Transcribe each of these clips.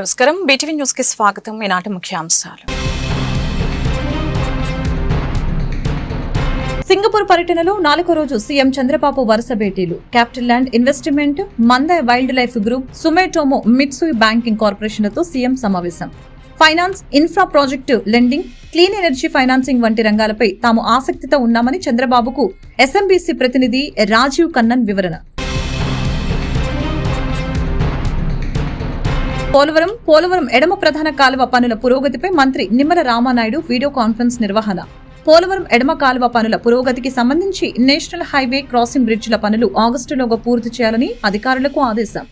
నమస్కారం BTV news కి స్వాగతం. ఈనాటి ముఖ్యాంశాలు. సింగపూర్ పర్యటనలో 4వ రోజు సీఎం చంద్రబాబు వరుస భేటీలు. Capital land investment, Mandai wildlife group, Sumitomo Mitsui banking కార్పొరేషన్లతో సీఎం సమావేశం. Finance, infra project, lending, clean energy financing వంటి రంగాలపై తాము ఆసక్తితో ఉన్నామని చంద్రబాబుకు ఎస్ఎంబీసీ ప్రతినిధి రాజీవ్ కన్నన్ వివరణ. పోలవరం ఎడమ ప్రధాన కాలువ పనుల పురోగతిపై మంత్రి నిమ్మల రామానాయుడు వీడియో కాన్ఫరెన్స్ నిర్వహణ. పోలవరం ఎడమ కాలువ పనుల పురోగతికి సంబంధించి నేషనల్ హైవే క్రాసింగ్ బ్రిడ్జిల పనులు ఆగస్టులోగా పూర్తి చేయాలని అధికారులకు ఆదేశం.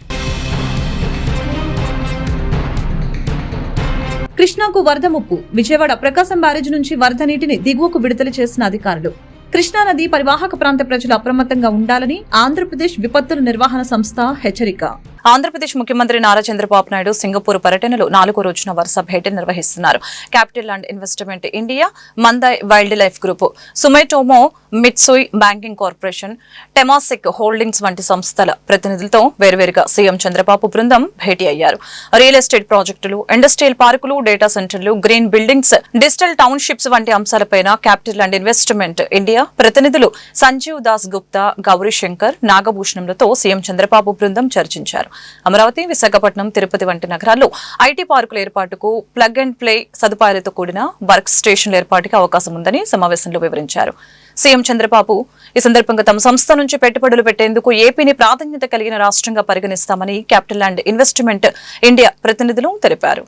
కృష్ణాకు వరద ముప్పు. విజయవాడ ప్రకాశం బ్యారేజ్ నుంచి వరద నీటిని దిగువకు విడుదల చేసిన అధికారులు. కృష్ణానది పరివాహక ప్రాంత ప్రజలు అప్రమత్తంగా ఉండాలని ఆంధ్రప్రదేశ్ విపత్తుల నిర్వహణ సంస్థ హెచ్చరిక. ఆంధ్రప్రదేశ్ ముఖ్యమంత్రి నారా చంద్రబాబు నాయుడు సింగపూర్ పర్యటనలో 4వ రోజున వరుస భేటీ నిర్వహిస్తున్నారు. Capital land investment India, Mandai wildlife group, Sumitomo Mitsui banking corporation, Temasek holdings వంటి సంస్థల ప్రతినిధులతో వేర్వేరుగా సీఎం చంద్రబాబు బృందం భేటీ అయ్యారు. రియల్ ఎస్టేట్ ప్రాజెక్టులు, ఇండస్ట్రియల్ పార్కులు, డేటా సెంటర్లు, గ్రీన్ బిల్డింగ్స్, డిజిటల్ టౌన్షిప్స్ వంటి అంశాలపైన క్యాపిటల్ ల్యాండ్ ఇన్వెస్ట్మెంట్ ఇండియా ప్రతినిధులు సంజీవ్ దాస్ గుప్తా, గౌరీ శంకర్, నాగభూషణంలతో సీఎం చంద్రబాబు బృందం చర్చించారు. అమరావతి, విశాఖపట్నం, తిరుపతి వంటి నగరాల్లో ఐటీ పార్కుల ఏర్పాటుకు ప్లగ్ అండ్ ప్లే సదుపాయాలతో కూడిన వర్క్ స్టేషన్ల ఏర్పాటుకి అవకాశం ఉందని సమావేశంలో వివరించారు. సీఎం చంద్రబాబు ఈ సందర్భంగా తమ సంస్థ నుంచి పెట్టుబడులు పెట్టేందుకు ఏపీని ప్రాధాన్యత కలిగిన రాష్ట్రంగా పరిగణిస్తామని క్యాపిటల్ ల్యాండ్ ఇన్వెస్ట్మెంట్ ఇండియా ప్రతినిధులు తెలిపారు.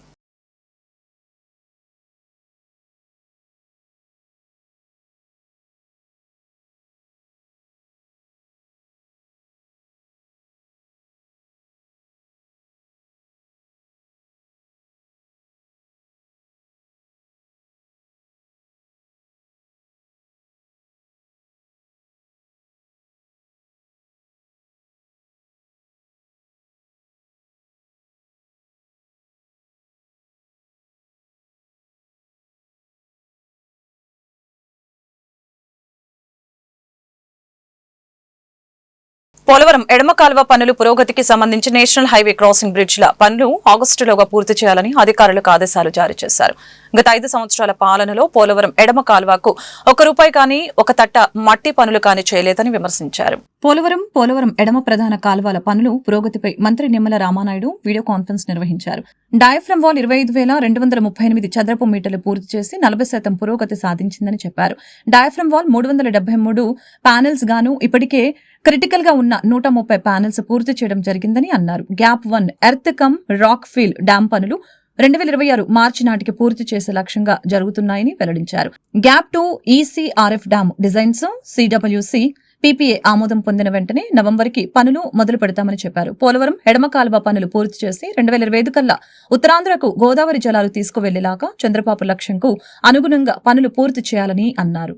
పోలవరం ఎడమ కాలువ పనులు పురోగతికి సంబంధించి నేషనల్ హైవే క్రాసింగ్ బ్రిడ్జిల పనులు ఆగస్టులోగా పూర్తి చేయాలని అధికారులకు ఆదేశాలు జారీ చేశారు. గత 5 సంవత్సరాల పాలనలో పోలవరం ఎడమ కాలువకు ₹1 కానీ ఒక తట్ట మట్టి పనులు కానీ చేయలేదని విమర్శించారు. పోలవరం ఎడమ ప్రధాన కాలువల పనులు పురోగతిపై మంత్రి నిమ్మల రామానాయుడు వీడియో కాన్ఫరెన్స్ నిర్వహించారు. డయాఫ్రమ్ వాల్ 25,238 చదరపు మీటర్లు పూర్తి చేసి 40% పురోగతి సాధించిందని చెప్పారు. డయాఫ్రమ్ వాల్ 373 ప్యానెల్స్ గాను ఇప్పటికే క్రిటికల్ గా ఉన్న 130 ప్యానెల్స్ పూర్తి చేయడం జరిగిందని అన్నారు. Gap 1 earth cum rock feel dam పనులు 2026 మార్చి నాటికి పూర్తి చేసే లక్ష్యంగా జరుగుతున్నాయని వెల్లడించారు. Gap 2 ECRF dam designs CWC PPA ఆమోదం పొందిన వెంటనే నవంబర్కి పనులు మొదలు పెడతామని చెప్పారు. పోలవరం ఎడమ కాలువ పనులు పూర్తి చేసి 2025 కల్లా ఉత్తరాంధ్రకు గోదావరి జలాలు తీసుకువెళ్లేలాగా చంద్రబాబు లక్ష్యంకు అనుగుణంగా పనులు పూర్తి చేయాలని అన్నారు.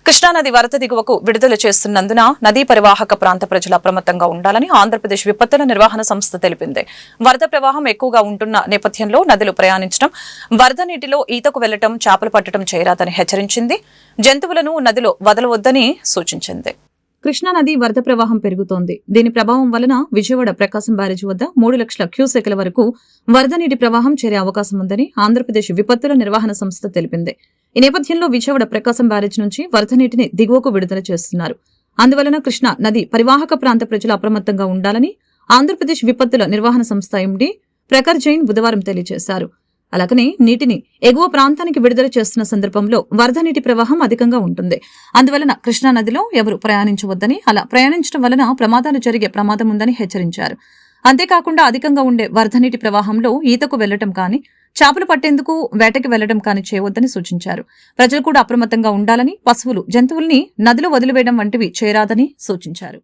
కృష్ణానది వరద దిగువకు విడుదల చేస్తున్నందున నదీ పరివాహక ప్రాంత ప్రజలు అప్రమత్తంగా ఉండాలని ఆంధ్రప్రదేశ్ విపత్తుల నిర్వహణ సంస్థ తెలిపింది. వరద ప్రవాహం ఎక్కువగా ఉంటున్న నేపథ్యంలో నదులు ప్రయాణించడం, వరద నీటిలో ఈతకు వెళ్లడం, చేపలు పట్టడం చేయరాదని హెచ్చరించింది. జంతువులను నదిలో వదలవద్దని సూచించింది. కృష్ణానది వరద ప్రవాహం పెరుగుతోంది. దీని ప్రభావం వలన విజయవాడ ప్రకాశం బ్యారేజ్ వద్ద 3 లక్షల క్యూసెక్ల వరకు వరద నీటి ప్రవాహం చేరే అవకాశం ఉందని ఆంధ్రప్రదేశ్ విపత్తుల నిర్వహణ సంస్థ తెలిపింది. ఈ నేపథ్యంలో విజయవాడ ప్రకాశం బ్యారేజ్ నుంచి వరద నీటిని దిగువకు విడుదల చేస్తున్నారు. అందువలన కృష్ణా నది పరివాహక ప్రాంత ప్రజలు అప్రమత్తంగా ఉండాలని ఆంధ్రప్రదేశ్ విపత్తుల నిర్వహణ సంస్థ ఎండీ ప్రఖర్ జైన్ బుధవారం తెలియజేశారు. అలాగనే నీటిని ఎగువ ప్రాంతానికి విడుదల చేస్తున్న సందర్భంలో వరద నీటి ప్రవాహం అధికంగా ఉంటుంది. అందువలన కృష్ణా నదిలో ఎవరు ప్రయాణించవద్దని, అలా ప్రయాణించడం వలన ప్రమాదాలు జరిగే ప్రమాదం ఉందని హెచ్చరించారు. అంతేకాకుండా అధికంగా ఉండే వరద నీటి ప్రవాహంలో ఈతకు వెళ్లడం కానీ, చేపలు పట్టేందుకు వేటకి వెళ్లడం కానీ చేయవద్దని సూచించారు. ప్రజలు కూడా అప్రమత్తంగా ఉండాలని, పశువులు, జంతువుల్ని నదిలో వదిలివేయడం వంటివి చేయరాదని సూచించారు.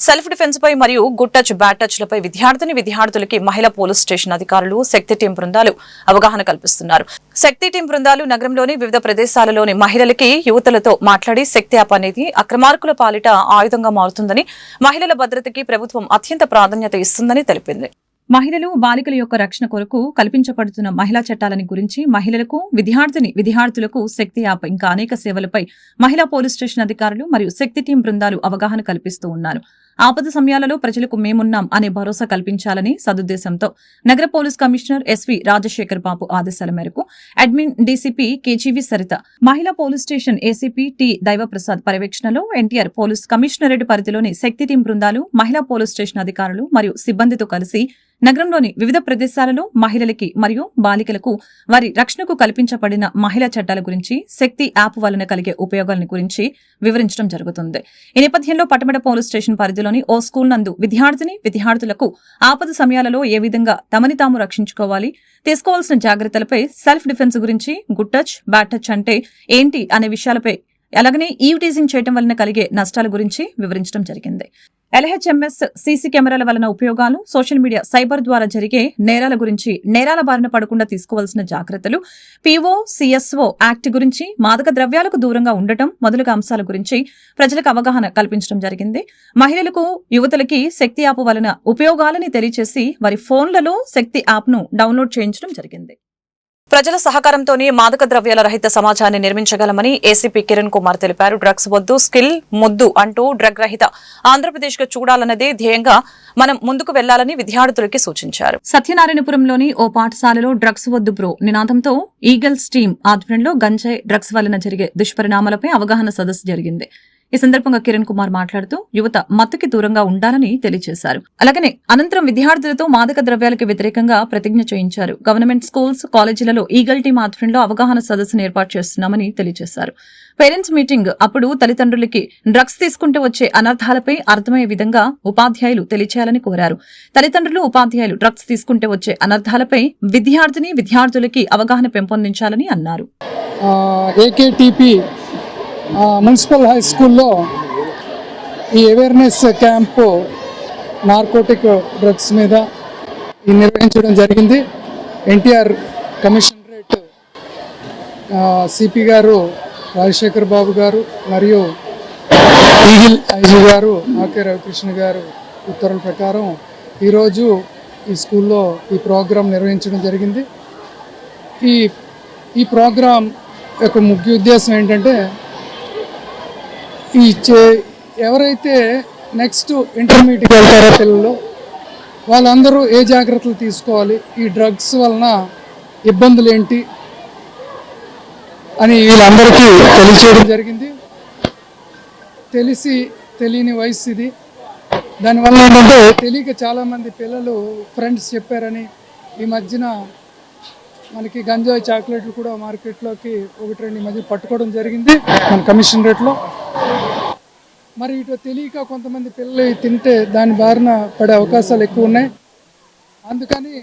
సెల్ఫ్ డిఫెన్స్ పై మరియు గుడ్ టచ్ బ్యాడ్ టచ్ లపై విద్యార్థులకి మహిళా పోలీస్ స్టేషన్ అధికారులు శక్తి టీం బృందాలు అవగాహన కల్పిస్తున్నారు. శక్తి టీం బృందాలు నగరంలోని వివిధ ప్రదేశాలలోని మహిళలకి యువతులతో మాట్లాడి శక్తి యాప్ అనేది అక్రమార్కుల పాలిట ఆయుధంగా మారుతుందని, మహిళల భద్రతకి ప్రభుత్వం అత్యంత ప్రాధాన్యత ఇస్తుందని తెలిపింది. మహిళలు, బాలికల యొక్క రక్షణ కొరకు కల్పించబడుతున్న మహిళా చట్టాలని గురించి మహిళలకు, విద్యార్థులకు శక్తి యాప్ ఇంకా అనేక సేవలపై మహిళా పోలీస్ స్టేషన్ అధికారులు మరియు శక్తి టీం బృందాలు అవగాహన కల్పిస్తూ ఉన్నారు. ఆపద సమయాలలో ప్రజలకు మేమున్నాం అనే భరోసా కల్పించాలని సదుద్దేశంతో నగర పోలీస్ కమిషనర్ ఎస్వి రాజశేఖర్ బాబు ఆదేశాల మేరకు అడ్మిన్ డీసీపీ కేజీవి సరిత, మహిళా police station ACP T Daivaprasad పర్యవేక్షణలో ఎన్టీఆర్ పోలీస్ కమిషనరేట్ పరిధిలోని శక్తి టీం బృందాలు మహిళా పోలీస్ స్టేషన్ అధికారులు మరియు సిబ్బందితో కలిసి నగరంలోని వివిధ ప్రదేశాలలో మహిళలకి మరియు బాలికలకు వారి రక్షణకు కల్పించబడిన మహిళా చట్టాల గురించి, శక్తి యాప్ వలన కలిగే ఉపయోగాల గురించి వివరించడం జరుగుతుంది. ఈ నేపథ్యంలో పటమట పోలీస్ స్టేషన్ పరిధిలోని ఓ స్కూల్ నందు విద్యార్థులకు ఆపద సమయాలలో ఏ విధంగా తమని తాము రక్షించుకోవాలి, తీసుకోవాల్సిన జాగ్రత్తలపై, సెల్ఫ్ డిఫెన్స్ గురించి, గుడ్ టచ్ బ్యాడ్ టచ్ అంటే ఏంటి అనే విషయాలపై, అలాగనే ఈవ్ టీజింగ్ చేయడం వలన కలిగే నష్టాల గురించి వివరించడం జరిగింది. LHMS సీసీ కెమెరాల వలన ఉపయోగాలు, సోషల్ మీడియా, సైబర్ ద్వారా జరిగే నేరాల గురించి, నేరాల బారిన పడకుండా తీసుకోవాల్సిన జాగ్రత్తలు, PO, CSO యాక్ట్ గురించి, మాదక ద్రవ్యాలకు దూరంగా ఉండటం మొదలగు అంశాల గురించి ప్రజలకు అవగాహన కల్పించడం జరిగింది. మహిళలకు, యువతలకి శక్తి యాప్ వలన ఉపయోగాలని తెలియజేసి వారి ఫోన్లలో శక్తి యాప్ ను డౌన్లోడ్ చేయించడం జరిగింది. ప్రజల సహకారంతోనే మాదక ద్రవ్యాల రహిత సమాజాన్ని నిర్మించగలమని ఏసీపీ కిరణ్ కుమార్ తెలిపారు. డ్రగ్స్ వద్దు, స్కిల్ ముద్దు అంటూ డ్రగ్ రహిత ఆంధ్రప్రదేశ్ గా చూడాలన్నదే ధ్యేయంగా మనం ముందుకు వెళ్లాలని విద్యార్థులకి సూచించారు. సత్యనారాయణపురంలోని ఓ పాఠశాలలో డ్రగ్స్ వద్దు బ్రో నినాదంతో ఈగల్స్ టీం ఆధ్వర్యంలో గంజాయి, డ్రగ్స్ వలన జరిగే దుష్పరిణామాలపై అవగాహన సదస్సు జరిగింది. ఈ సందర్భంగా కిరణ్ కుమార్ మాట్లాడుతూ యువత మత్తుకి దూరంగా ఉండాలని తెలియజేశారు. అలాగనే అనంతరం విద్యార్థులతో మాదక ద్రవ్యాలకు వ్యతిరేకంగా ప్రతిజ్ఞ చేయించారు. గవర్నమెంట్ స్కూల్స్, కాలేజీలలో ఈగల్ టీం ఆధ్వర్యంలో అవగాహన సదస్సును ఏర్పాటు చేస్తున్నామని తెలియజేశారు. పేరెంట్స్ మీటింగ్ అప్పుడు తల్లిదండ్రులకి డ్రగ్స్ తీసుకుంటూ వచ్చే అనర్థాలపై అర్థమయ్యే విధంగా ఉపాధ్యాయులు తెలియచేయాలని కోరారు. తల్లిదండ్రులు, ఉపాధ్యాయులు డ్రగ్స్ తీసుకుంటూ వచ్చే అనర్థాలపై విద్యార్థులకి అవగాహన పెంపొందించాలని అన్నారు. ఏకేటీపీ మున్సిపల్ హై స్కూల్లో ఈ అవేర్నెస్ క్యాంపు నార్కోటిక్ డ్రగ్స్ మీద నిర్వహించడం జరిగింది. ఎన్టీఆర్ కమిషనరేట్ సిపి గారు రాజశేఖర్ బాబు గారు మరియు ఈగిల్ ఐజీ గారు ఆకే రవికృష్ణ గారు ఉత్తర్వుల ప్రకారం ఈరోజు ఈ స్కూల్లో ఈ ప్రోగ్రాం నిర్వహించడం జరిగింది. ఈ ప్రోగ్రాం యొక్క ముఖ్య ఉద్దేశం ఏంటంటే, ఎవరైతే నెక్స్ట్ ఇంటర్మీడియట్కి వెళ్తారో పిల్లలు, వాళ్ళందరూ ఏ జాగ్రత్తలు తీసుకోవాలి, ఈ డ్రగ్స్ వలన ఇబ్బందులు ఏంటి అని వీళ్ళందరికీ తెలియచేయడం జరిగింది. తెలియని వయసు ఇది. దానివల్ల ఏంటంటే తెలియక చాలామంది పిల్లలు ఫ్రెండ్స్ చెప్పారని ఈ మధ్యన మనకి గంజాయి చాక్లెట్లు కూడా మార్కెట్లోకి 1-2 ఈ మధ్య పట్టుకోవడం జరిగింది మన కమిషనరేట్లో. మరి ఇటు తెలియక కొంతమంది పిల్లలు తింటే దాని బారిన పడే అవకాశాలు ఎక్కువ ఉన్నాయి. అందుకని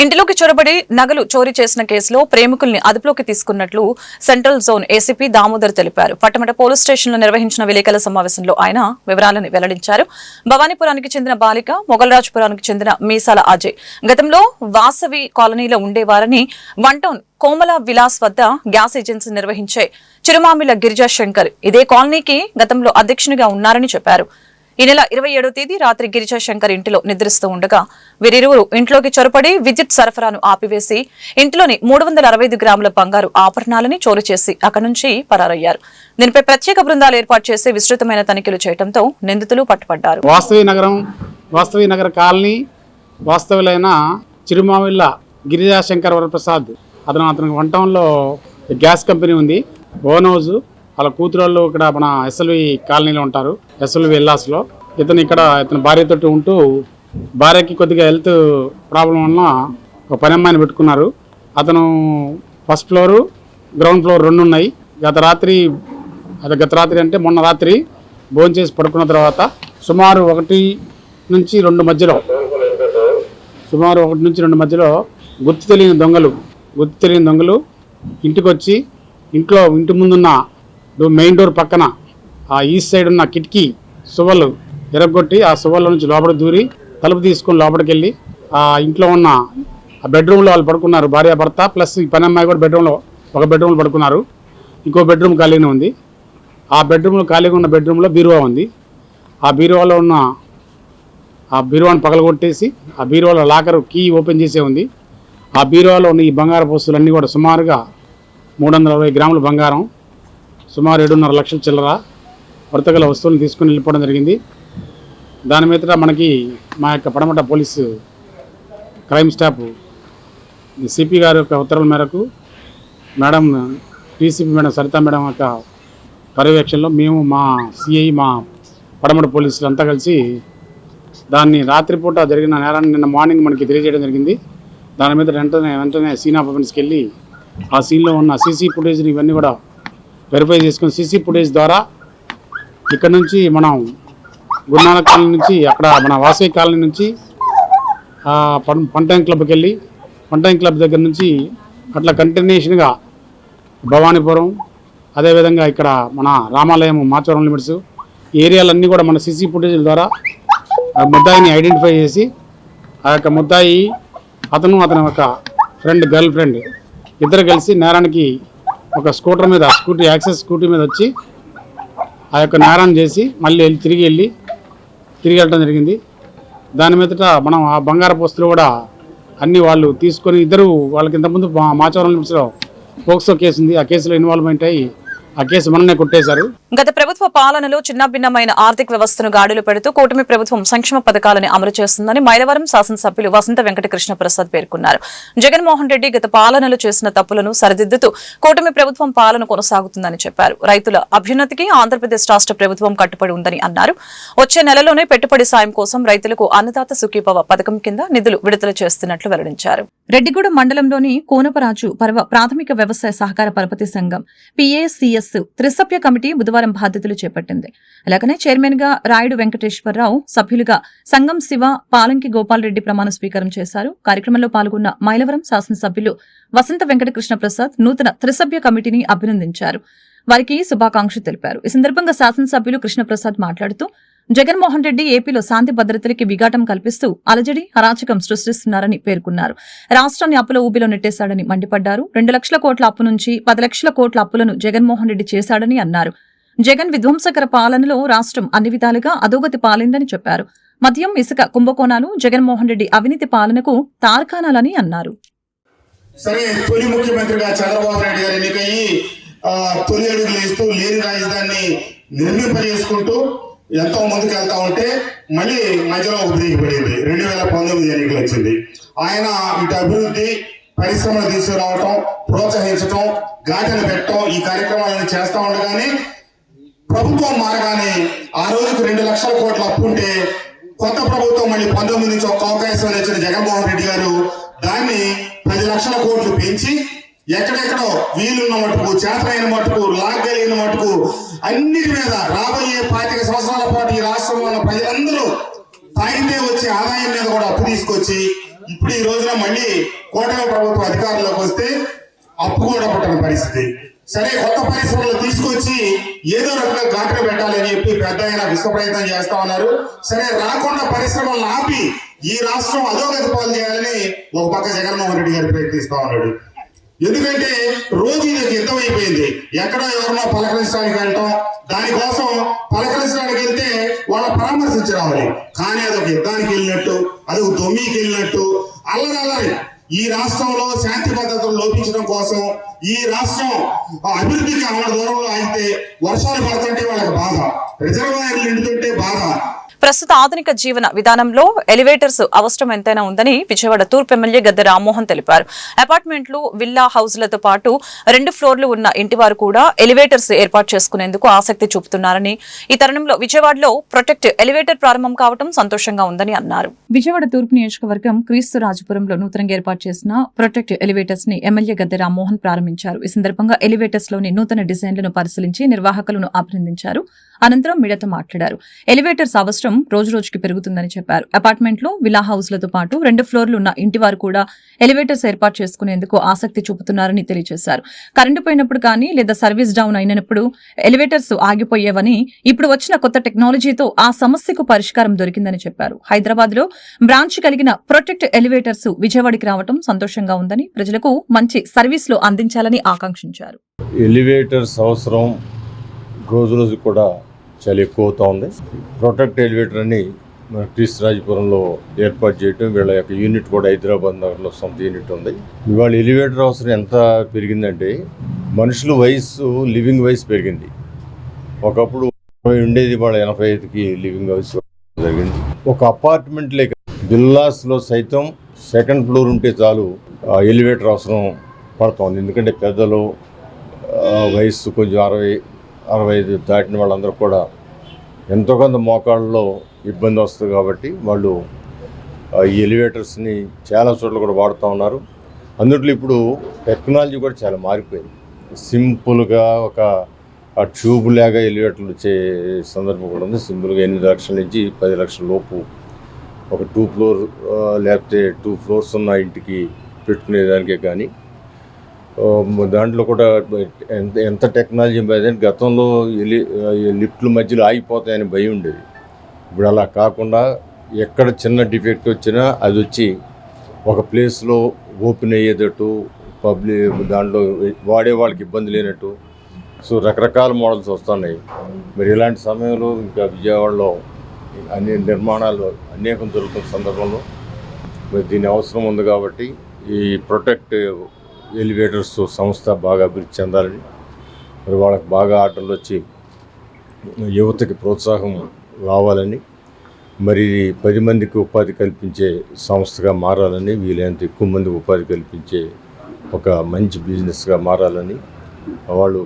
ఇంటిలోకి చొరబడి నగలు చోరీ చేసిన కేసులో ప్రేమికుల్ని అదుపులోకి తీసుకున్నట్లు సెంట్రల్ జోన్ ఏసీపీ దామోదర్ తెలిపారు. పట్టమట పోలీస్ స్టేషన్లో నిర్వహించిన విలేకరుల సమావేశంలో ఆయన వివరాలను వెల్లడించారు. భవానీపురానికి చెందిన బాలిక, మొగల్రాజ్పురానికి చెందిన మీసాల అజయ్ గతంలో వాసవి కాలనీలో ఉండేవారని, వన్ టౌన్ కోమల విలాస్ వద్ద గ్యాస్ ఏజెన్సీ నిర్వహించే చిరుమామిల గిరిజా శంకర్ ఇదే కాలనీకి గతంలో అధ్యక్షునిగా ఉన్నారని చెప్పారు. ఈ నెల 27వ తేదీ రాత్రి గిరిజా శంకర్ ఇంటిలో నిద్రిస్తూ ఉండగా వీరిరువురు ఇంట్లోకి చొరపడి విద్యుత్ సరఫరాను ఆపివేసి ఇంట్లోని 365 గ్రాముల బంగారు ఆభరణాలని చోరీ చేసి అక్కడి నుంచి పరారయ్యారు. దీనిపై ప్రత్యేక బృందాలు ఏర్పాటు చేసి విస్తృతమైన తనిఖీలు చేయడంతో నిందితులు పట్టుబడ్డారు. వాస్తవి నగర కాలనీ వాస్తవులైన చిరుమామిళ్ళ గిరిజా శంకర్ వరప్రసాద్ అతనికి వన్ టౌన్లో గ్యాస్ కంపెనీ ఉంది, ఓన్ హౌస్. వాళ్ళ కూతురు ఇక్కడ మన ఎస్ఎల్వి కాలనీలో ఉంటారు, ఎస్ఎల్వి విల్లాస్లో. ఇతను భార్యతోటి ఉంటూ భార్యకి కొద్దిగా హెల్త్ ప్రాబ్లం వలన ఒక పని అమ్మాయిని పెట్టుకున్నారు. అతను ఫస్ట్ ఫ్లోరు, గ్రౌండ్ ఫ్లోర్ 2 ఉన్నాయి. గత రాత్రి అంటే మొన్న రాత్రి భోజనం చేసి పడుకున్న తర్వాత సుమారు 1 నుంచి 2 మధ్యలో గుర్తు తెలియని దొంగలు ఇంటికి వచ్చి ఇంటి ముందున్న మెయిన్ డోర్ పక్కన ఆ ఈస్ట్ సైడ్ ఉన్న కిటికీ సువ్వలు ఎరగొట్టి ఆ సువ్వల నుంచి లోపలికి దూరి తలుపు తీసుకొని లోపలికి వెళ్ళి ఆ ఇంట్లో ఉన్న ఆ బెడ్రూమ్లో వాళ్ళు పడుకున్నారు, భార్య భర్త ప్లస్ ఈ పని అమ్మాయి కూడా ఒక బెడ్రూమ్లో పడుకున్నారు. ఇంకో బెడ్రూమ్ ఖాళీగా ఉంది. ఆ బెడ్రూమ్లో ఖాళీగా ఉన్న బెడ్రూమ్లో బీరువా ఉంది. ఆ బీరువాలో ఉన్న ఆ బీరువాని పగలగొట్టేసి ఆ బీరువాలో లాకర్ కీ ఓపెన్ చేసే ఉంది. ఆ బీరువాలో ఉన్న ఈ బంగారు వస్తువులన్నీ కూడా సుమారుగా 320 గ్రాముల బంగారం, సుమారు 7.5 లక్షల చిల్లర వర్తగల వస్తువులను తీసుకుని వెళ్ళిపోవడం జరిగింది. దాని మీద మనకి మా యొక్క పడమట పోలీసు క్రైమ్ స్టాఫ్ సిపి గారి యొక్క ఉత్తర్వుల మేరకు madam DCP madam Sarita madam యొక్క పర్యవేక్షణలో మేము మా సిఐ మా పడమట పోలీసులు అంతా కలిసి దాన్ని రాత్రిపూట జరిగిన నేరాన్ని నిన్న మార్నింగ్ మనకి తెలియజేయడం జరిగింది. దాని మీద వెంటనే సీన్ ఆఫ్ అఫెన్స్కి వెళ్ళి ఆ సీన్లో ఉన్న సీసీ ఫుటేజ్ని ఇవన్నీ కూడా వెరిఫై చేసుకుని సీసీ ఫుటేజ్ ద్వారా ఇక్కడ నుంచి మనం గురునానక్ కాలనీ నుంచి అక్కడ మన వాసవి కాలనీ నుంచి పంటైన్ క్లబ్కి వెళ్ళి పంటైన్ క్లబ్ దగ్గర నుంచి అట్లా కంటిన్యూషన్గా భవానీపురం, అదేవిధంగా ఇక్కడ మన రామాలయం, మాచవరం లిమిట్స్ ఏరియాలన్నీ కూడా మన సీసీ ఫుటేజ్ల ద్వారా ముద్దాయిని ఐడెంటిఫై చేసి ఆ యొక్క ముద్దాయి అతని ఒక గర్ల్ ఫ్రెండ్ ఇద్దరు కలిసి నేరానికి ఒక స్కూటర్ మీద యాక్సెస్ స్కూటీ మీద వచ్చి ఆ యొక్క నేరాన్ని చేసి మళ్ళీ తిరిగి వెళ్ళటం జరిగింది. దాని మీదట మనం ఆ బంగారపు వస్తువులు కూడా అన్నీ వాళ్ళు తీసుకొని వాళ్ళకి ఇంతకుముందు మాచవరం లిమిట్స్లో పోక్సో కేసు ఉంది. ఆ కేసులో ఇన్వాల్వ్మెంట్ అయ్యి ఆ కేసు మననే కొట్టేశారు. గత ప్రభుత్వ పాలనలో చిన్నభిన్నమైన ఆర్థిక వ్యవస్థను గాడిలో పెడుతూ కూటమి ప్రభుత్వం సంక్షేమ పథకాలను అమలు చేస్తుందని మైలవరం శాసనసభ్యులు వసంత వెంకటకృష్ణ ప్రసాద్ పేర్కొన్నారు. జగన్మోహన్ రెడ్డి గత పాలనలో చేసిన తప్పులను సరిదిద్దుతూ కూటమి ప్రభుత్వం పాలన కొనసాగుతుందని చెప్పారు. రైతుల అభ్యున్నతికి ఆంధ్రప్రదేశ్ రాష్ట్ర ప్రభుత్వం కట్టుబడి ఉందని అన్నారు. వచ్చే నెలలోనే పెట్టుబడి సాయం కోసం రైతులకు అన్నదాత సుఖీభవ పథకం కింద నిధులు విడుదల చేస్తున్నట్లు వెల్లడించారు. రెడ్డిగూడెం మండలంలోని కోనపరాజు పర్వ ప్రాథమిక వ్యవసాయ సహకార పరపతి సంఘం PACS త్రిసభ్య కమిటీ బుధవారం బాధ్యతలు చేపట్టింది. అలాగనే చైర్మన్ గా రాయుడు వెంకటేశ్వరరావు, సభ్యులుగా సంగం శివ, పాలంకి గోపాల్ రెడ్డి ప్రమాణ స్వీకారం చేశారు. కార్యక్రమంలో పాల్గొన్న మైలవరం శాసనసభ్యులు వసంత వెంకటకృష్ణ ప్రసాద్ నూతన త్రిసభ్య కమిటీని అభినందించారు. వారికి శుభాకాంక్షలు తెలిపారు. ఈ సందర్భంగా శాసనసభ్యులు కృష్ణప్రసాద్ మాట్లాడుతూ జగన్మోహన్ రెడ్డి ఏపీలో శాంతి భద్రతలకి విఘాటం కల్పిస్తూ అలజడి, అరాచకం సృష్టిస్తున్నారని పేర్కొన్నారు. రాష్ట్రాన్ని అప్పుల ఊబిలో నెట్టేశాడని మండిపడ్డారు. 2 లక్షల కోట్ల అప్పు నుంచి 10 లక్షల కోట్ల అప్పులను జగన్మోహన్ రెడ్డి చేశాడని అన్నారు. జగన్ విధ్వంసకర పాలనలో రాష్ట్రం అన్ని విధాలుగా అధోగతి పాలైందని చెప్పారు. మద్యం, ఇసుక కుంభకోణాలు జగన్మోహన్ రెడ్డి అవినీతి పాలనకు తార్కాణాలని అన్నారు. సరే, తొలి ముఖ్యమంత్రిగా చంద్రబాబు నాయుడు గారు ఎన్నికయ్యి తొలి అడుగులు వేస్తూ లేని రాజధానిని నిర్మింపజేసుకుంటూ ఎంతో ముందుకు వెళ్తా ఉంటే మళ్ళీ మధ్యలో ఒక బ్రేక్ పడింది. 2019 ఎన్నికలు వచ్చింది. ఆయన ఇటు అభివృద్ధి, పరిశ్రమలు తీసుకురావటం, ప్రోత్సహించటం, ఘాటలు పెట్టడం ఈ కార్యక్రమాలను చేస్తా ఉండగానే ప్రభుత్వం మారగానే ఆ రోజుకు 2 లక్షల కోట్ల అప్పు ఉంటే కొత్త ప్రభుత్వం మళ్ళీ 19 నుంచి ఒక అవకాశం ఇచ్చిన జగన్మోహన్ రెడ్డి గారు దాన్ని 10 లక్షల కోట్లు పెంచి ఎక్కడెక్కడో వీలున్న మటుకు, చేతనైన మటుకు, లాగలిగిన మటుకు అన్నిటి మీద రాబోయే 25 సంవత్సరాల పాటు ఈ రాష్ట్రంలో ఉన్న ప్రజలందరూ తాగితే వచ్చే ఆదాయం మీద కూడా అప్పు తీసుకొచ్చి ఇప్పుడు ఈ రోజున మళ్ళీ కూటమి ప్రభుత్వం అధికారంలోకి వస్తే అప్పు కూడా పుట్టిన పరిస్థితి. సరే, కొత్త పరిశ్రమలు తీసుకొచ్చి ఏదో రకంగా ఘాటును పెట్టాలని చెప్పి పెద్ద ఆయన విశ్వ ప్రయత్నం చేస్తా ఉన్నారు. సరే, రాకుండా పరిశ్రమలను ఆపి ఈ రాష్ట్రం అధోగతి పాలు చేయాలని ఒక పక్క జగన్మోహన్ రెడ్డి గారు ప్రయత్నిస్తా ఉన్నాడు. ఎందుకంటే రోజు ఇది యుద్ధం అయిపోయింది. ఎక్కడో ఎవరినో పలకరించడానికి వెళ్ళటం, దానికోసం పలకరించడానికి వెళ్తే వాళ్ళ పరామర్శించి రావాలి. కానీ అదొక యుద్ధానికి వెళ్ళినట్టు, అదొక దొమ్మికి వెళ్ళినట్టు అల్లరి ఈ రాష్ట్రంలో శాంతి భద్రతలు లోపించడం కోసం ఈ రాష్ట్రం అభివృద్ధికి ఆమె దూరంలో ఆగితే వర్షాలు పడుతుంటే వాళ్ళకి బాధ, రిజర్వాయర్లు నిండుతుంటే బాధ. ప్రస్తుత ఆధునిక జీవన విధానంలో ఎలివేటర్స్ అవసరం ఎంతైనా ఉందని విజయవాడ తూర్పు ఎమ్మెల్యే గద్దె రామ్మోహన్ తెలిపారు. అపార్ట్మెంట్లు, విల్లా హౌస్లతో పాటు 2 ఫ్లోర్లు ఉన్న ఇంటి వారు కూడా ఎలివేటర్స్ ఏర్పాటు చేసుకునేందుకు ఆసక్తి చూపుతున్నారని, ఈ తరుణంలో విజయవాడలో ప్రొటెక్ట్ ఎలివేటర్ ప్రారంభం కావడం సంతోషంగా ఉందని అన్నారు. విజయవాడ తూర్పు నియోజకవర్గం క్రీస్తురాజపురంలో నూతనంగా ఏర్పాటు చేసిన ప్రొటెక్ట్ ఎలివేటర్స్ ని ఎమ్మెల్యే గద్దె రామ్మోహన్ ప్రారంభించారు. ఈ సందర్భంగా ఎలివేటర్స్ లోని నూతన డిజైన్లను పరిశీలించి నిర్వాహకులను అభినందించారు. అనంతరం మీడియాతో మాట్లాడారు. ఎలివేటర్స్ అవసరం అవసరం రోజురోజుకి పెరుగుతుందని చెప్పారు. అపార్ట్మెంట్లో విలా హౌస్లతో పాటు 2 ఫ్లోర్లు ఉన్న ఇంటి వారు కూడా ఎలివేటర్స్ ఏర్పాటు చేసుకునేందుకు ఆసక్తి చూపుతున్నారని తెలియజేశారు. కరెంటు పోయినప్పుడు కానీ లేదా సర్వీస్ డౌన్ అయినప్పుడు ఎలివేటర్స్ ఆగిపోయేవని, ఇప్పుడు వచ్చిన కొత్త టెక్నాలజీతో ఆ సమస్యకు పరిష్కారం దొరికిందని చెప్పారు. హైదరాబాద్ లో బ్రాంచ్ కలిగిన ప్రొటెక్ట్ ఎలివేటర్స్ విజయవాడకి రావడం సంతోషంగా ఉందని, ప్రజలకు మంచి సర్వీసులు అందించాలని ఆకాంక్షించారు. ఎలివేటర్స్ అవసరం రోజు రోజు కూడా చాలా ఎక్కువ అవుతా ఉంది. ప్రొటెక్ట్ ఎలివేటర్ అని మన క్రీస్తురాజపురంలో ఏర్పాటు చేయడం, వీళ్ళ యొక్క యూనిట్ కూడా హైదరాబాద్ నగర్లో సొంత యూనిట్ ఉంది. ఇవాళ ఎలివేటర్ అవసరం ఎంత పెరిగిందంటే మనుషుల వయసు, లివింగ్ వయసు పెరిగింది. ఒకప్పుడు ఉండేది, వాళ్ళ 85కి లివింగ్ వయసు జరిగింది. ఒక అపార్ట్మెంట్ లేక విల్లాస్లో సైతం 2nd ఫ్లోర్ ఉంటే చాలు ఎలివేటర్ అవసరం పడుతోంది. ఎందుకంటే పెద్దలు, వయసు కొంచెం 60-65 దాటిన వాళ్ళందరూ కూడా ఎంతో కొంత మోకాళ్ళలో ఇబ్బంది వస్తుంది కాబట్టి వాళ్ళు ఈ ఎలివేటర్స్ని చాలా చోట్ల కూడా వాడుతూ ఉన్నారు. అందుట్లో ఇప్పుడు టెక్నాలజీ కూడా చాలా మారిపోయింది. సింపుల్గా ఒక ట్యూబ్ లాగా ఎలివేటర్లు వచ్చే సందర్భం కూడా ఉంది. సింపుల్గా 8 లక్షల నుంచి 10 లక్షల లోపు ఒక 2 ఫ్లోర్ లేకపోతే 2 ఫ్లోర్స్ ఉన్న ఇంటికి పెట్టుకునేదానికే కానీ దాంట్లో కూడా ఎంత టెక్నాలజీ పోయిందంటే గతంలో లిఫ్ట్ల మధ్యలో ఆగిపోతాయని భయం ఉండేది. ఇప్పుడు అలా కాకుండా ఎక్కడ చిన్న డిఫెక్ట్ వచ్చినా అది వచ్చి ఒక ప్లేస్లో ఓపెన్ అయ్యేటట్టు, దాంట్లో వాడే వాళ్ళకి ఇబ్బంది లేనట్టు, సో రకరకాల మోడల్స్ వస్తున్నాయి. మరి ఇలాంటి సమయంలో ఇంకా విజయవాడలో అన్ని నిర్మాణాలు అనేకం దొరుకుతున్న సందర్భంలో మరి దీని అవసరం ఉంది కాబట్టి ఈ ప్రొటెక్ట్ ఎలివేటర్స్ సంస్థ బాగా అభివృద్ధి చెందాలని, మరి వాళ్ళకి బాగా ఆర్డర్లు వచ్చి యువతకి ప్రోత్సాహం రావాలని, మరి 10 మందికి ఉపాధి కల్పించే సంస్థగా మారాలని, వీలైనంత ఎక్కువ మందికి ఉపాధి కల్పించే ఒక మంచి బిజినెస్గా మారాలని, వాళ్ళు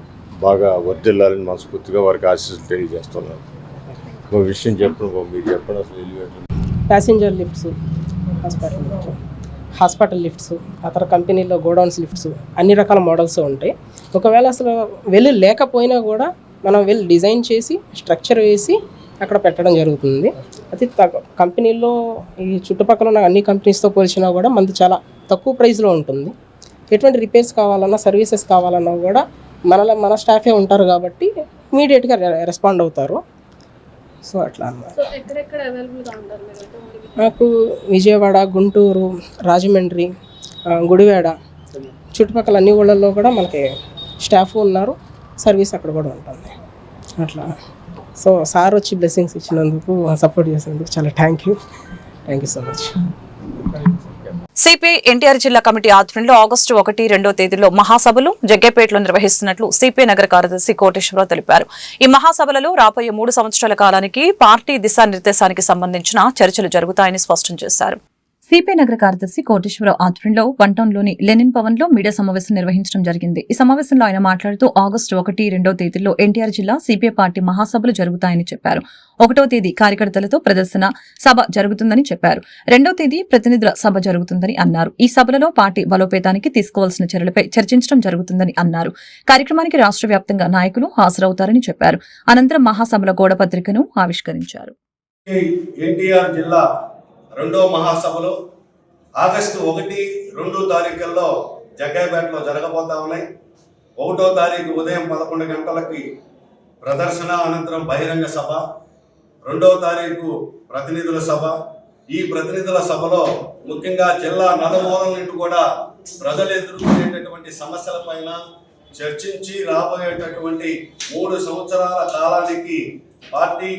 బాగా వర్ధిల్లాలని మనస్ఫూర్తిగా వారికి ఆశీస్సులు తెలియజేస్తున్నారు. ఒక విషయం మీరు చెప్పండి. అసలు elevator passenger lifts, hospital lifts, అతర కంపెనీల్లో గోడౌన్స్ లిఫ్ట్స్, అన్ని రకాల మోడల్స్ ఉంటాయి. ఒకవేళ అసలు వెళ్ళి లేకపోయినా కూడా మనం వెళ్ళి డిజైన్ చేసి స్ట్రక్చర్ వేసి అక్కడ పెట్టడం జరుగుతుంది. అది కంపెనీల్లో ఈ చుట్టుపక్కల ఉన్న అన్ని కంపెనీస్తో పోల్చినా కూడా మనది చాలా తక్కువ ప్రైస్లో ఉంటుంది. ఎటువంటి రిపేర్స్ కావాలన్నా, సర్వీసెస్ కావాలన్నా కూడా మన స్టాఫే ఉంటారు కాబట్టి ఇమీడియట్గా రెస్పాండ్ అవుతారు. సో అట్లా అన్నమాట. నాకు విజయవాడ, గుంటూరు, రాజమండ్రి, గుడివాడ చుట్టుపక్కల అన్ని ఊళ్ళల్లో కూడా మనకి స్టాఫ్ ఉన్నారు, సర్వీస్ అక్కడ కూడా ఉంటుంది. అట్లా సో సార్ వచ్చి బ్లెస్సింగ్స్ ఇచ్చినందుకు, సపోర్ట్ చేసినందుకు చాలా thank you so much. CPI NTR జిల్లా కమిటీ ఆధ్వర్యంలో ఆగస్టు 1-2 తేదీల్లో మహాసభలు జగ్గేపేటలో నిర్వహిస్తున్నట్లు సిపిఐ నగర కార్యదర్శి కోటేశ్వరరావు తెలిపారు. ఈ మహాసభలలో రాబోయే 3 సంవత్సరాల కాలానికి పార్టీ దిశానిర్దేశానికి సంబంధించిన చర్చలు జరుగుతాయని స్పష్టం చేశారు. సిపిఐ నగర కార్యదర్శి కోటేశ్వరరావు ఆధ్వర్యంలో వన్టౌన్లోని లెనిన్ భవన్ లో మీడియా సమావేశం నిర్వహించడం జరిగింది. ఈ సమావేశంలో ఆయన మాట్లాడుతూ ఆగస్టు 1-2 తేదీల్లో ఎన్టీఆర్ జిల్లా సిపిఐ పార్టీ మహాసభలు జరుగుతాయని చెప్పారు. 1వ తేదీ కార్యకర్తలతో ప్రదర్శన సభ జరుగుతుందని చెప్పారు. 2వ తేదీ ప్రతినిధుల సభ జరుగుతుందని అన్నారు. ఈ సభలలో పార్టీ బలోపేతానికి తీసుకోవాల్సిన చర్యలపై చర్చించడం జరుగుతుందని అన్నారు. కార్యక్రమానికి రాష్ట్ర వ్యాప్తంగా నాయకులు హాజరవుతారని చెప్పారు. అనంతరం మహాసభల గోడపత్రికను ఆవిష్కరించారు. ఎన్టీఆర్ జిల్లా 2వ మహాసభలు ఆగస్టు 1-2 తారీఖుల్లో జగ్గైపేటలో జరగబోతా ఉన్నాయి. 1వ తారీఖు ఉదయం 11 గంటలకి ప్రదర్శన, అనంతరం బహిరంగ సభ. 2వ తారీఖు ప్రతినిధుల సభ. ఈ ప్రతినిధుల సభలో ముఖ్యంగా జిల్లా నలుమూలల నుండి కూడా ప్రజలు ఎదుర్కొనేటటువంటి సమస్యలపైన చర్చించి రాబోయేటటువంటి 3 సంవత్సరాల కాలానికి పార్టీ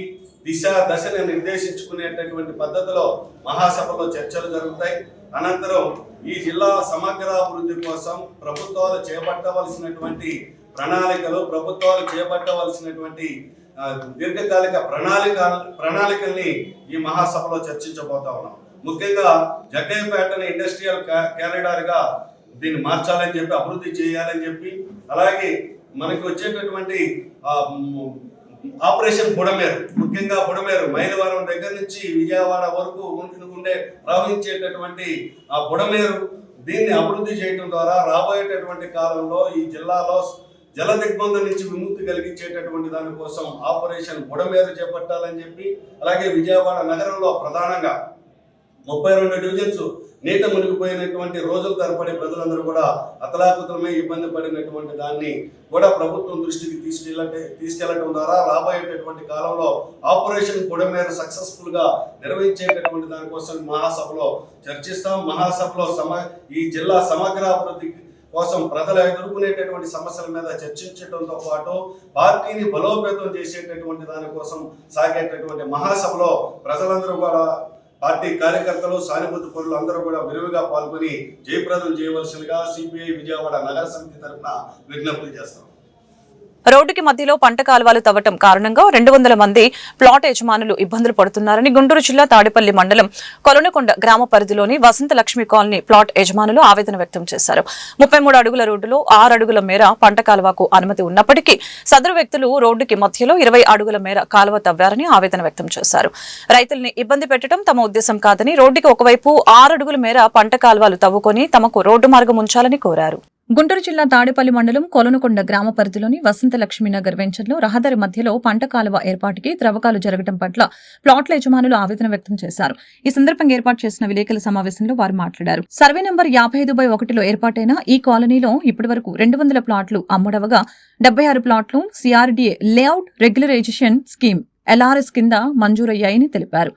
దశని నిర్దేశించుకునేటటువంటి పద్ధతిలో మహాసభలో చర్చలు జరుగుతాయి. అనంతరం ఈ జిల్లా సమగ్ర అభివృద్ధి కోసం ప్రభుత్వాలు చేపట్టవలసినటువంటి దీర్ఘకాలిక ప్రణాళికల్ని ఈ మహాసభలో చర్చించబోతా ఉన్నాం. ముఖ్యంగా జగ్గయ్యపేటని ఇండస్ట్రియల్ కారిడార్గా దీన్ని మార్చాలని చెప్పి, అభివృద్ధి చేయాలని చెప్పి, అలాగే మనకి వచ్చేటటువంటి ఆపరేషన్ బుడమేరు, ముఖ్యంగా బుడమేరు మైలవరం దగ్గర నుంచి విజయవాడ వరకు ఉండే ప్రవహించేటటువంటి ఆ బుడమేరు, దీన్ని అభివృద్ధి చేయడం ద్వారా రాబోయేటటువంటి కాలంలో ఈ జిల్లాలో జల దిగ్బంధం నుంచి విముక్తి కలిగించేటటువంటి దానికోసం ఆపరేషన్ బుడమేరు చేపట్టాలని చెప్పి, అలాగే విజయవాడ నగరంలో ప్రధానంగా 32 డివిజన్స్ నీట మునిగిపోయినటువంటి రోజుల తరబడి ప్రజలందరూ కూడా అతలాకుతలమై ఇబ్బంది పడినటువంటి దాన్ని కూడా ప్రభుత్వం దృష్టికి తీసుకెళ్లడం ద్వారా రాబోయేటటువంటి కాలంలో ఆపరేషన్ బుడమేరు సక్సెస్ఫుల్ గా నిర్వహించేటటువంటి దానికోసం మహాసభలో చర్చిస్తాం. మహాసభలో ఈ జిల్లా సమగ్రాభివృద్ధి కోసం ప్రజలు ఎదుర్కొనేటటువంటి సమస్యల మీద చర్చించడంతో పాటు పార్టీని బలోపేతం చేసేటటువంటి దానికోసం సాగేటటువంటి మహాసభలో ప్రజలందరూ కూడా, పార్టీ కార్యకర్తలు, సానుభూతి పరులు అందరూ కూడా విరివిగా పాల్గొని జయప్రదం చేయవలసిందిగా సిపిఐ విజయవాడ నగర సమితి తరఫున విజ్ఞప్తి చేస్తాం. రోడ్డుకి మధ్యలో పంట కాలువలు తవ్వటం కారణంగా 200 మంది ప్లాట్ యజమానులు ఇబ్బందులు పడుతున్నారని గుంటూరు జిల్లా తాడేపల్లి మండలం కొలనుకొండ గ్రామ పరిధిలోని వసంత లక్ష్మి కాలనీ ప్లాట్ యజమానులు ఆవేదన వ్యక్తం చేశారు. 33 అడుగుల రోడ్డులో 6 అడుగుల మేర పంట కాలువకు అనుమతి ఉన్నప్పటికీ సదరు వ్యక్తులు రోడ్డుకి మధ్యలో 20 అడుగుల మేర కాలువ తవ్వారని ఆవేదన వ్యక్తం చేశారు. రైతుల్ని ఇబ్బంది పెట్టడం తమ ఉద్దేశం కాదని, రోడ్డుకి ఒకవైపు 6 అడుగుల మేర పంట కాలువలు తవ్వుకొని తమకు రోడ్డు మార్గం ఉంచాలని కోరారు. గుంటూరు జిల్లా తాడేపల్లి మండలం కొలనుకొండ గ్రామ పరిధిలోని వసంత లక్ష్మీనగర్ వెంచర్లో రహదారి మధ్యలో పంట కాలువ ఏర్పాటుకి త్రవ్వకాలు జరగడం పట్ల ప్లాట్ల యజమానులు ఆవేదన వ్యక్తం చేశారు. ఈ సందర్భంగా ఏర్పాటు చేసిన విలేకరుల సమావేశంలో వారు మాట్లాడారు. సర్వే నంబర్ 55/1లో ఏర్పాటైన ఈ కాలనీలో ఇప్పటివరకు 200 ప్లాట్లు అమ్ముడవగా 76 ప్లాట్లు CRDA layout regularisation scheme LRS కింద మంజూరయ్యాయని తెలిపారు.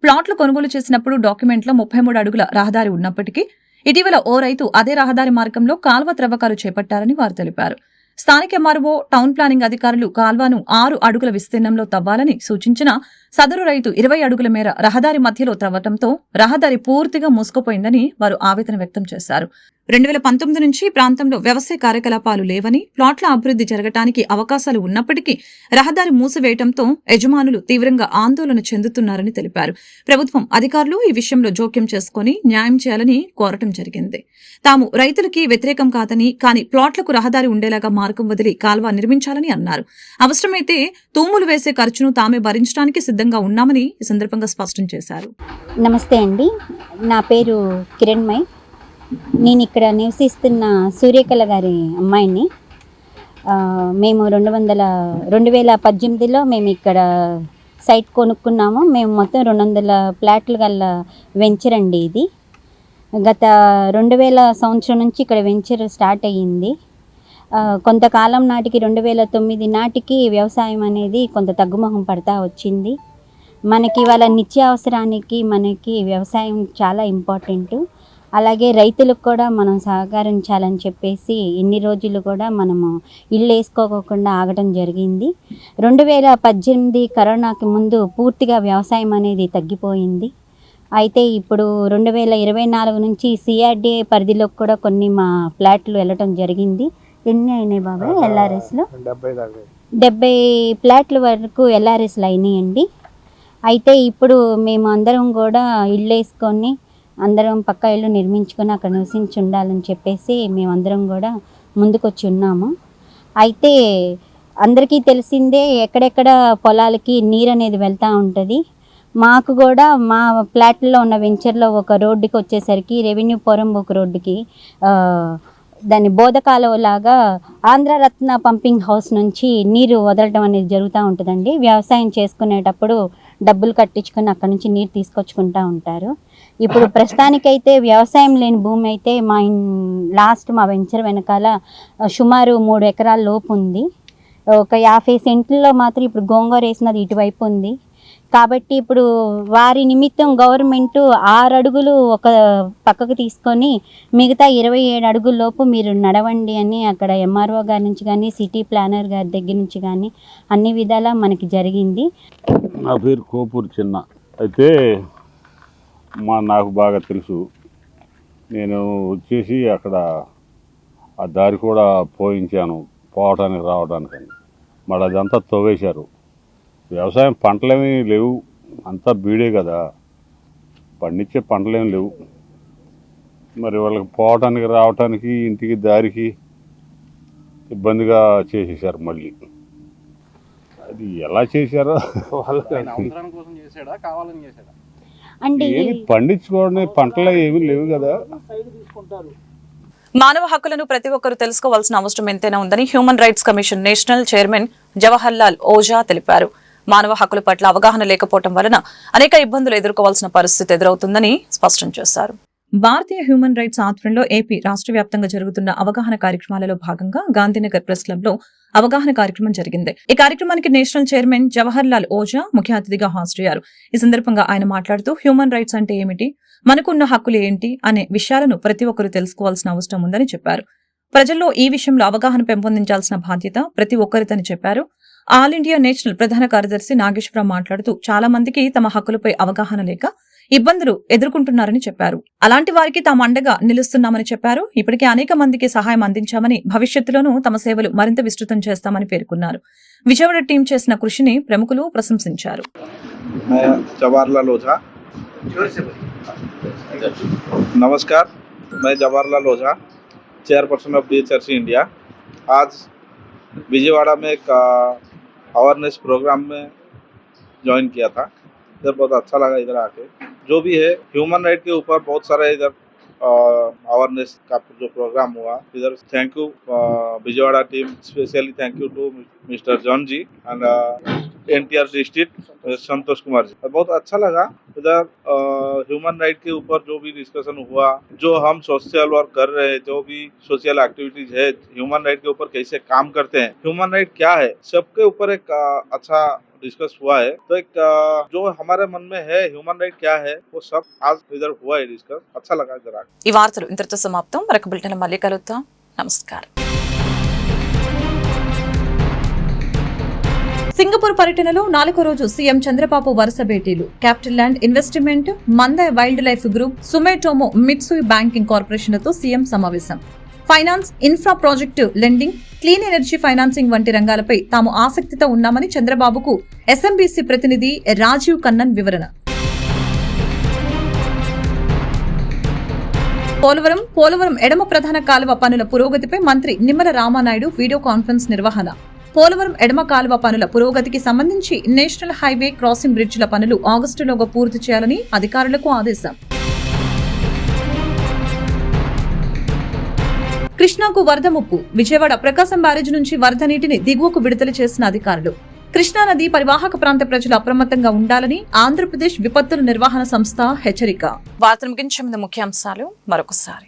ప్లాట్లు కొనుగోలు చేసినప్పుడు డాక్యుమెంట్లో 33 అడుగుల రహదారి ఉన్నప్పటికీ ఇటీవల ఓ రైతు అదే రహదారి మార్గంలో కాల్వ త్రవ్వకాలు చేపట్టారని వారు తెలిపారు. స్థానిక ఎంఆర్ఓ, టౌన్ ప్లానింగ్ అధికారులు కాల్వను 6 అడుగుల విస్తీర్ణంలో తవ్వాలని సూచించిన సదరు రైతు 20 అడుగుల మేర రహదారి మధ్యలో త్రవ్వటంతో రహదారి పూర్తిగా మూసుకుపోయిందని వారు ఆవేదన వ్యక్తం చేశారు. 2019 నుంచి ప్రాంతంలో వ్యవసాయ కార్యకలాపాలు లేవని, ప్లాట్ల అభివృద్ధి జరగటానికి అవకాశాలు ఉన్నప్పటికీ రహదారి మూసివేయడంతో యజమానులు తీవ్రంగా ఆందోళన చెందుతున్నారని తెలిపారు. ప్రభుత్వం అధికారులు ఈ విషయంలో జోక్యం చేసుకుని న్యాయం చేయాలని కోరటం జరిగింది. తాము రైతులకి వ్యతిరేకం కాదని, కానీ ప్లాట్లకు రహదారి ఉండేలాగా మార్గం వదిలి కాల్వ నిర్మించాలని అన్నారు. అవసరమైతే తూములు వేసే ఖర్చును తామే భరించడానికి సిద్ధంగా ఉన్నామని ఈ సందర్భంగా స్పష్టం చేశారు. నమస్తే అండి, నా పేరు కిరణ్మయ్. నేను ఇక్కడ నివసిస్తున్న సూర్యకళ గారి అమ్మాయిని. మేము 2018లో మేము ఇక్కడ సైట్ కొనుక్కున్నాము. మేము మొత్తం 200 ప్లాట్లు గల వెంచర్ అండి ఇది. గత 2000 సంవత్సరం నుంచి ఇక్కడ వెంచర్ స్టార్ట్ అయ్యింది. కొంతకాలం నాటికి 2009 నాటికి వ్యవసాయం అనేది కొంత తగ్గుముఖం పడతా వచ్చింది. మనకి వాళ్ళ నిత్యావసరానికి మనకి వ్యవసాయం చాలా ఇంపార్టెంట్. అలాగే రైతులకు కూడా మనం సహకరించాలని చెప్పేసి ఇన్ని రోజులు కూడా మనము ఇల్లు వేసుకోకుండా ఆగడం జరిగింది. 2018 కరోనాకి ముందు పూర్తిగా వ్యవసాయం అనేది తగ్గిపోయింది. అయితే ఇప్పుడు 2024 నుంచి సిఆర్డీఏ పరిధిలోకి కూడా కొన్ని మా ఫ్లాట్లు వెళ్ళటం జరిగింది. ఎన్ని అయినాయి బాబాయ్ LRSలో? 70 ఫ్లాట్ల వరకు LRSలు అయినాయండి. అయితే ఇప్పుడు మేము అందరం కూడా ఇల్లు వేసుకొని అందరం పక్క ఇల్లు నిర్మించుకొని అక్కడ నివసించి ఉండాలని చెప్పేసి మేమందరం కూడా ముందుకొచ్చి ఉన్నాము. అయితే అందరికీ తెలిసిందే, ఎక్కడెక్కడ పొలాలకి నీరు అనేది వెళ్తూ ఉంటుంది. మాకు కూడా మా ఫ్లాట్లో ఉన్న వెంచర్లో ఒక రోడ్డుకి వచ్చేసరికి రెవెన్యూ పోరంబోకు రోడ్డుకి దాన్ని బోధకాలువలాగా ఆంధ్రరత్న పంపింగ్ హౌస్ నుంచి నీరు వదలడం అనేది జరుగుతూ ఉంటుందండి. వ్యవసాయం చేసుకునేటప్పుడు డబ్బులు కట్టించుకొని అక్కడ నుంచి నీరు తీసుకొచ్చుకుంటూ ఉంటారు. ఇప్పుడు ప్రస్తుతానికైతే వ్యవసాయం లేని భూమి అయితే మా వెంచర్ వెనకాల సుమారు 3 ఎకరాల లోపు ఉంది. ఒక 50 సెంట్లలో మాత్రం ఇప్పుడు గోంగూర వేసినది ఇటువైపు ఉంది. కాబట్టి ఇప్పుడు వారి నిమిత్తం గవర్నమెంట్ 6 అడుగులు ఒక పక్కకు తీసుకొని మిగతా 27 అడుగుల లోపు మీరు నడవండి అని అక్కడ ఎంఆర్ఓ గారి నుంచి కానీ సిటీ ప్లానర్ గారి దగ్గర నుంచి కానీ అన్ని విధాలా మనకి జరిగింది. నా పేరు కోపూరు చిన్న. అయితే నాకు బాగా తెలుసు. నేను వచ్చేసి అక్కడ ఆ దారి కూడా పోయించాను పోవటానికి రావడానికని. మరి అదంతా తవ్వేశారు. వ్యవసాయం పంటలేమీ లేవు, అంతా బీడే కదా, పండించే పంటలేమి లేవు. మరి వాళ్ళకి పోవటానికి రావటానికి ఇంటికి దారికి ఇబ్బందిగా చేసేసారు. మళ్ళీ అది ఎలా చేశారో ఏమి పండించుకోవడం పంటలు ఏమీ లేవు కదా. మానవ హక్కులను ప్రతి ఒక్కరూ తెలుసుకోవాల్సిన అవసరం ఎంతైనా ఉందని human rights commission national chairman Jawahar Lal Ojha తెలిపారు. మానవ హక్కుల పట్ల అవగాహన లేకపోవడం వలన అనేక ఇబ్బందులు ఎదుర్కోవాల్సిన పరిస్థితి ఎదురవుతుందని స్పష్టం చేశారు. భారతీయ హ్యూమన్ రైట్స్ ఆధ్వర్యంలో ఏపీ రాష్ట్ర వ్యాప్తంగా జరుగుతున్న అవగాహన కార్యక్రమాలలో భాగంగా గాంధీనగర్ ప్రెస్ క్లబ్ లో అవగాహన కార్యక్రమం జరిగింది. ఈ కార్యక్రమానికి నేషనల్ చైర్మన్ జవహర్ లాల్ ఓజా ముఖ్య అతిథిగా హాజరయ్యారు. ఈ సందర్భంగా ఆయన మాట్లాడుతూ హ్యూమన్ రైట్స్ అంటే ఏమిటి, మనకున్న హక్కులు ఏంటి అనే విషయాలను ప్రతి ఒక్కరూ తెలుసుకోవాల్సిన అవసరం ఉందని చెప్పారు. ప్రజల్లో ఈ విషయంలో అవగాహన పెంపొందించాల్సిన బాధ్యత ప్రతి ఒక్కరిదని చెప్పారు. ఆల్ ఇండియా నేషనల్ ప్రధాన కార్యదర్శి నాగేశ్వరరావు మాట్లాడుతూ చాలా మందికి తమ హక్కులపై అవగాహన లేక ఇబ్బందులు ఎదుర్కొంటున్నారని చెప్పారు. అలాంటి వారికి తాము అండగా నిలుస్తున్నామని చెప్పారు. ఇప్పటికే అనేక మందికి సహాయం అందించామని, భవిష్యత్తులోనూ తమ సేవలు మరింత విస్తృతం చేస్తామని పేర్కొన్నారు. విజయవాడ టీం చేసిన కృషిని ప్రముఖులు ప్రశంసించారు. नमस्कार, मैं जवाहरलाल ओझा, चेयरपर्सन ऑफ DHRC इंडिया। आज विजयवाड़ा में एक अवेयरनेस प्रोग्राम में ज्वाइन किया था। इधर बहुत अच्छा लगा इधर आके। जो भी है ह्यूमन राइट के ऊपर बहुत सारा इधर अवेयरनेस का जो प्रोग्राम हुआ, इधर thank you Vijayawada team, specially thank you to mister John ji and NTR district Santosh Kumar ji. बहुत अच्छा लगा इधर ह्यूमन राइट के ऊपर जो भी डिस्कशन हुआ, जो हम सोशल वर्क कर रहे हैं, जो भी सोशल एक्टिविटीज है, ह्यूमन राइट के ऊपर कैसे काम करते हैं, ह्यूमन राइट क्या है, सबके ऊपर एक अच्छा डिस्कस हुआ है। तो एक जो हमारे मन में है ह्यूमन राइट क्या है, वो सब आज इधर हुआ है डिस्कस। अच्छा लगा इधर आके। ఈ వార్తలు ఇంతటితో సమాప్తం. మరొక బులెటిన్ మళ్ళీ కలుద్దాం. నమస్కారం. సింగపూర్ పర్యటనలో 4వ రోజు సీఎం చంద్రబాబు వరుస భేటీలు. Capital land investment, Mandai wildlife group, Sumitomo Mitsui banking కార్పొరేషన్లతో సీఎం సమావేశం. Finance, infra project, lending, clean energy financing వంటి రంగాలపై తాము ఆసక్తితో ఉన్నామని చంద్రబాబుకు SMBC ప్రతినిధి రాజీవ్ కన్నన్ వివరణ. పోలవరం ఎడమ ప్రధాన కాలువ పనుల పురోగతిపై మంత్రి నిమ్మల రామానాయుడు వీడియో కాన్ఫరెన్స్ నిర్వహణ. పోలవరం ఎడమ కాలువ పనుల పురోగతికి సంబంధించి నేషనల్ హైవే క్రాసింగ్ బ్రిడ్జిల పనులు ఆగస్టులోగా పూర్తి చేయాలని అధికారులకు ఆదేశం. కృష్ణాకు వరద ముప్పు. విజయవాడ ప్రకాశం బ్యారేజ్ నుంచి వరద నీటిని దిగువకు విడుదల చేసిన అధికారులు. కృష్ణానది పరివాహక ప్రాంత ప్రజలు అప్రమత్తంగా ఉండాలని ఆంధ్రప్రదేశ్ విపత్తుల నిర్వహణ సంస్థ హెచ్చరిక. వార్తలు ముగించే ముందు ముఖ్యాంశాలు మరొకసారి.